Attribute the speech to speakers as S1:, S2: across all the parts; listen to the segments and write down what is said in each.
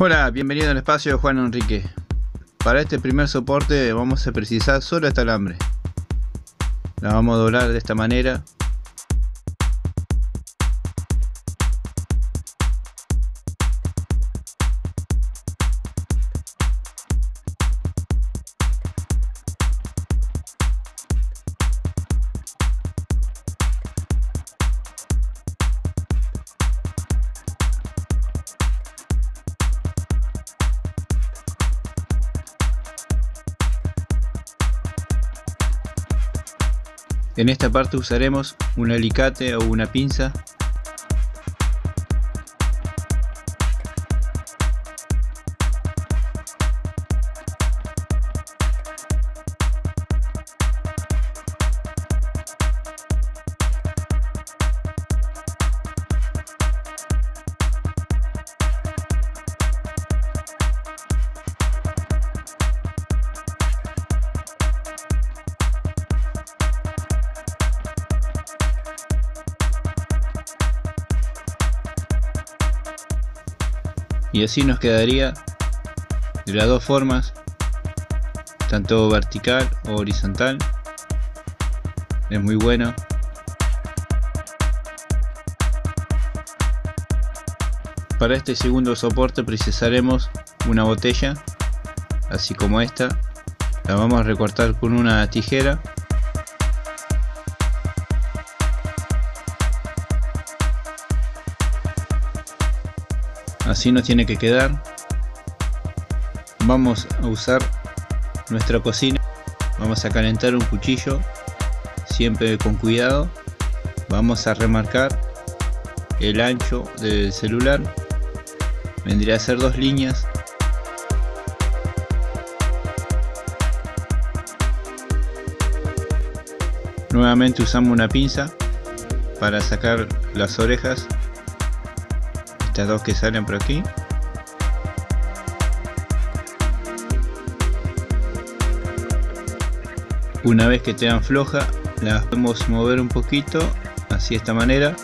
S1: Hola, bienvenido al espacio de Juan Enrique. Para este primer soporte vamos a precisar solo esta alambre. La vamos a doblar de esta manera. En esta parte usaremos un alicate o una pinza. Y así nos quedaría de las dos formas, tanto vertical o horizontal. Es muy bueno. Para este segundo soporte precisaremos una botella, así como esta. La vamos a recortar con una tijera. Así nos tiene que quedar. Vamos a usar nuestra cocina. Vamos a calentar un cuchillo, siempre con cuidado. Vamos a remarcar el ancho del celular. Vendría a ser 2 líneas. Nuevamente usamos una pinza para sacar las orejas. Estas dos que salen por aquí. Una vez que tengan floja, las podemos mover un poquito, así de esta manera.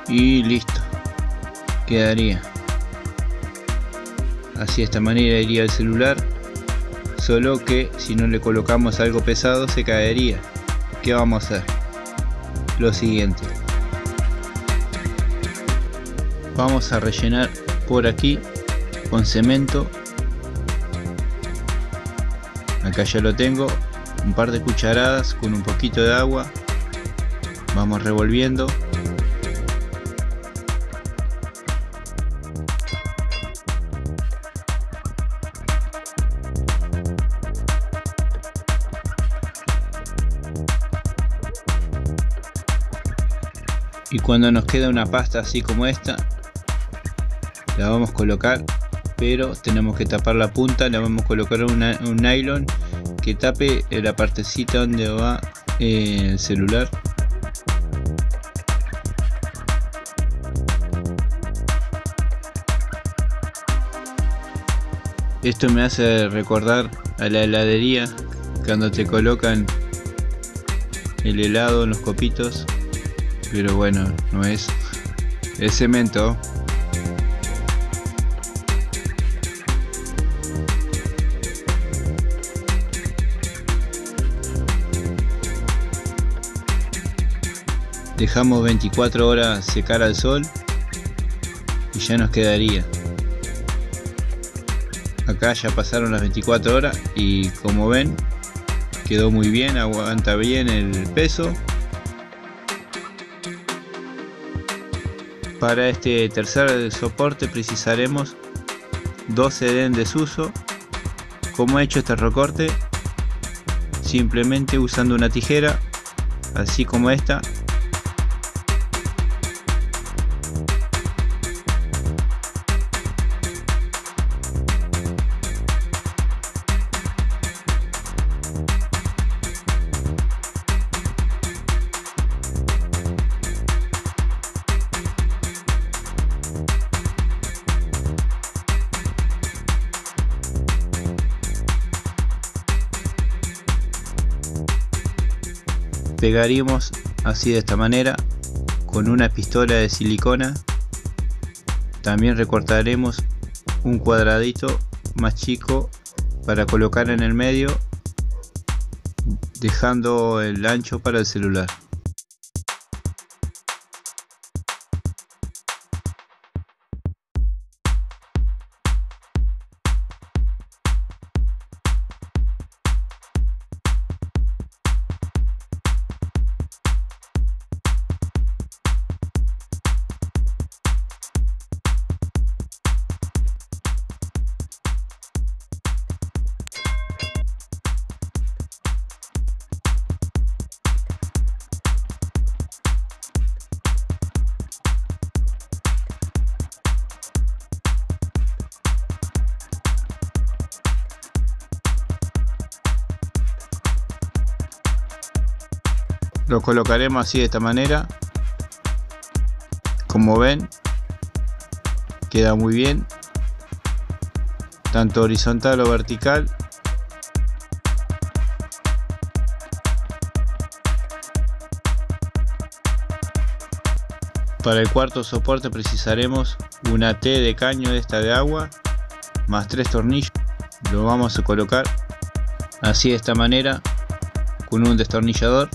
S1: Y listo, quedaría. Así de esta manera iría el celular, solo que si no le colocamos algo pesado se caería. ¿Qué vamos a hacer? Lo siguiente. Vamos a rellenar por aquí con cemento. Acá ya lo tengo. Un par de cucharadas con un poquito de agua. Vamos revolviendo. Y cuando nos queda una pasta así como esta, la vamos a colocar, pero tenemos que tapar la punta. Le vamos a colocar un nylon que tape la partecita donde va el celular. Esto me hace recordar a la heladería, cuando te colocan el helado en los copitos. Pero bueno, no es cemento. Dejamos 24 horas secar al sol y ya nos quedaría. Acá ya pasaron las 24 horas y como ven, quedó muy bien, aguanta bien el peso. Para este tercer soporte precisaremos 12 de en desuso. Como he hecho este recorte, simplemente usando una tijera, así como esta. pegaríamos así de esta manera con una pistola de silicona. También recortaremos un cuadradito más chico para colocar en el medio, dejando el ancho para el celular. Lo colocaremos así de esta manera. Como ven, queda muy bien, tanto horizontal o vertical. Para el cuarto soporte precisaremos una T de caño de esta de agua más 3 tornillos. Lo vamos a colocar así de esta manera con un destornillador.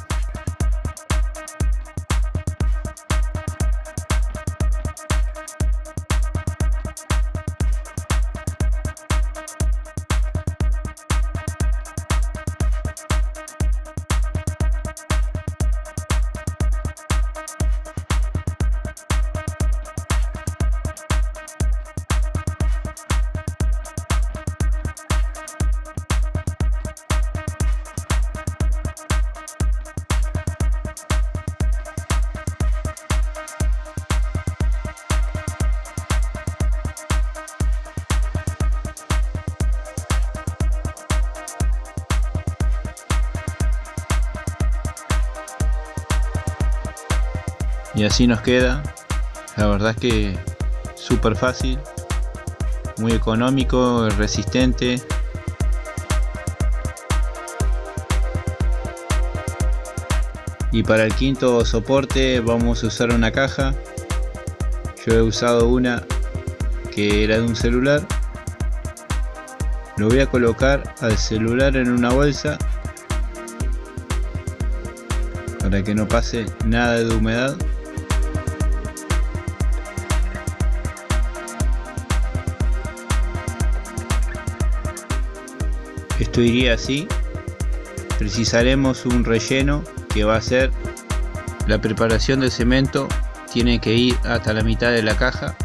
S1: Y así nos queda. La verdad es que súper fácil, muy económico, resistente. Y para el quinto soporte vamos a usar una caja. Yo he usado una que era de un celular. Lo voy a colocar al celular en una bolsa para que no pase nada de humedad. Esto iría así. Precisaremos un relleno que va a ser la preparación del cemento. Tiene que ir hasta la mitad de la caja.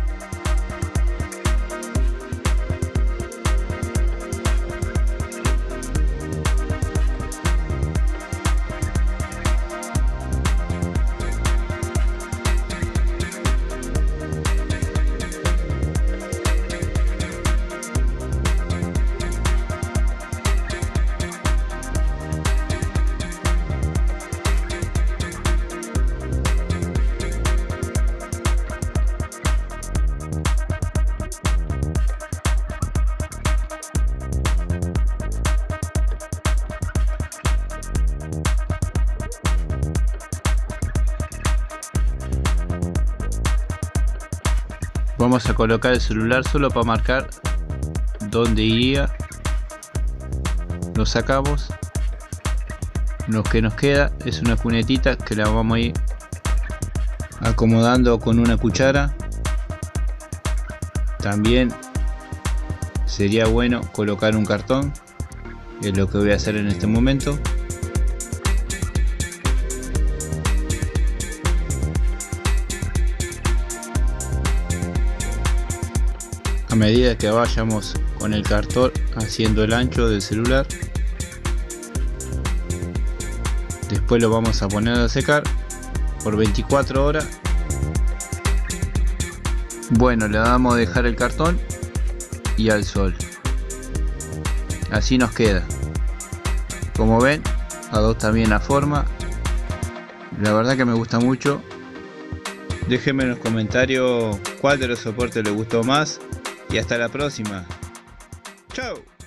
S1: Vamos a colocar el celular solo para marcar dónde iría. Lo sacamos. Lo que nos queda es una cunetita que la vamos a ir acomodando con una cuchara. También sería bueno colocar un cartón, que es lo que voy a hacer en este momento. A medida que vayamos con el cartón haciendo el ancho del celular, después lo vamos a poner a secar por 24 horas. Bueno, le damos a dejar el cartón y al sol. Así nos queda. Como ven, adopta bien la forma. La verdad que me gusta mucho. Déjenme en los comentarios cuál de los soportes les gustó más. Y hasta la próxima. Chao.